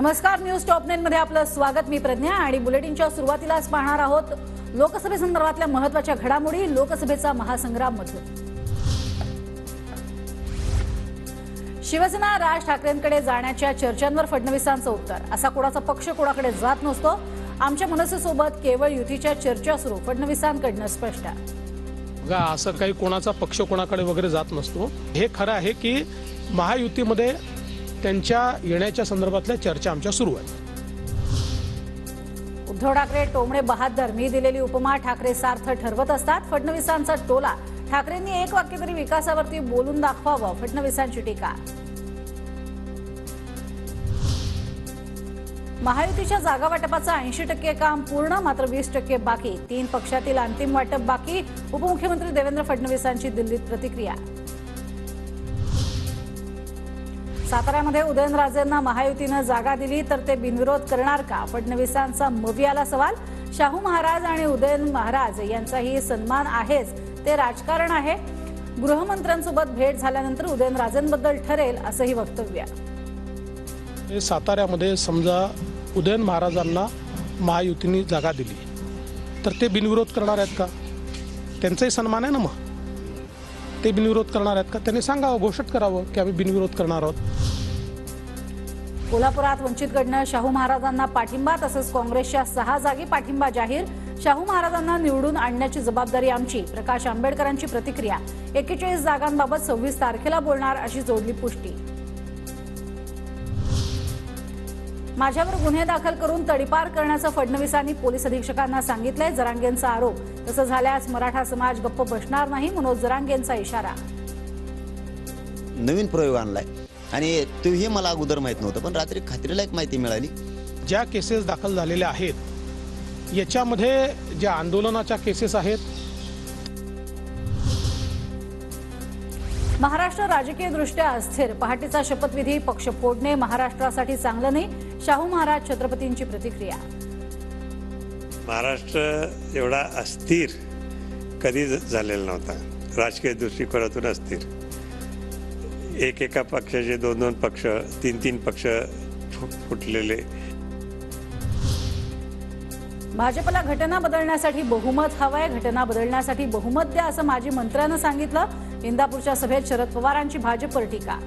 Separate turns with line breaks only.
नमस्कार, news top 9 मध्ये आपलं स्वागत। मी प्रज्ञा आणि बुलेटिनच्या सुरुवातीलाच पाहणार आहोत लोकसभेसंदर्भातल्या महत्त्वाच्या घडामोडी, लोकसभेचा महासंग्राम मधून। शिवसेना राज ठाकरेंकडे जाण्याच्या चर्चांवर फडणवीसांचं उत्तर, असा कोणाचा पक्ष कोणाकडे जात नसतो। आमच्या मनसेसोबत केवळ युतीच्या चर्चा सुरू, फडणवीसांकडून स्पष्ट।
बघा, असं काही कोणाचा पक्ष कोणाकडे वगैरे जात नसतो। हे खरं आहे की महायुतीमध्ये त्यांच्या येण्याच्या संदर्भातल्या चर्चा आमच्या सुरू आहेत।
उद्धव ठाकरे टोमणे बहादर, मी दिलेली उपमा ठाकरे सार्थ ठरवत असतात, फडणवीसांचा टोला। ठाकरेंनी एक वाक्य तरी विकासावरती बोलून दाखवावं, फडणवीसांची टीका। महायुतीच्या जागा वाटपाचं 80% काम पूर्ण, मात्र 20% बाकी। 3 पक्षातील अंतिम वाटप बाकी, उपमुख्यमंत्री देवेंद्र फडणवीसांची दिल्लीत प्रतिक्रिया। साताऱ्यामध्ये उदयनराजेंना महायुतीनं जागा दिली तर ते बिनविरोध करणार का? फडणवीसांचा मवियाला सवाल। शाहू महाराज आणि उदयन महाराज यांचाही सन्मान आहेच, ते राजकारण आहे। गृहमंत्र्यांसोबत भेट झाल्यानंतर उदयनराजेंबद्दल ठरेल, असंही वक्तव्य।
साताऱ्यामध्ये समजा उदयन महाराजांना महायुतीने जागा दिली तर ते बिनविरोध करणार आहेत का? त्यांचाही सन्मान आहे ना, मग ते बिनविरोध करणार आहेत का? त्यांनी सांगावं, घोषित करावं की आम्ही बिनविरोध करणार आहोत।
कोल्हापुरात वंचितकडनं शाहू महाराजांना पाठिंबा, तसंच काँग्रेसच्या 6 जागी पाठिंबा जाहीर। शाहू महाराजांना निवडून आणण्याची जबाबदारी आमची, प्रकाश आंबेडकरांची प्रतिक्रिया। 41 जागांबाबत 26 तारखेला बोलणार, अशी जोडली पुष्टी। माझ्यावर गुन्हे दाखल करून तडीपार करण्याचं फडणवीसांनी पोलीस अधीक्षकांना सांगितलंय, जरांगेंचा आरोप। तसं झाल्यास मराठा समाज गप्प बसणार नाही, मनोज जरांगेंचा इशारा।
नवीन प्रयोग आणलाय आणि तोही मला अगोदर माहित नव्हतं, पण रात्री खात्रीला एक माहिती मिळाली।
ज्या केसेस दाखल झालेल्या आहेत याच्यामध्ये ज्या आंदोलनाच्या केसेस आहेत,
महाराष्ट्र राजकीयदृष्ट्या अस्थिर, पहाटेचा शपथविधी पक्ष फोडणे महाराष्ट्रासाठी चांगलं नाही, शाहू महाराज छत्रपतींची प्रतिक्रिया।
महाराष्ट्र एवढा अस्थिर कधी झालेला नव्हता, राजकीय दृष्टिकोनातून अस्थिर। एका पक्षाचे 2 पक्ष, 3 पक्ष फुटलेले।
भाजपला घटना बदलण्यासाठी बहुमत हवंय, घटना बदलण्यासाठी बहुमत द्या, असं माजी मंत्र्यानं सांगितलं। इंदापूरच्या सभेत शरद पवारांची भाजपवर टीका।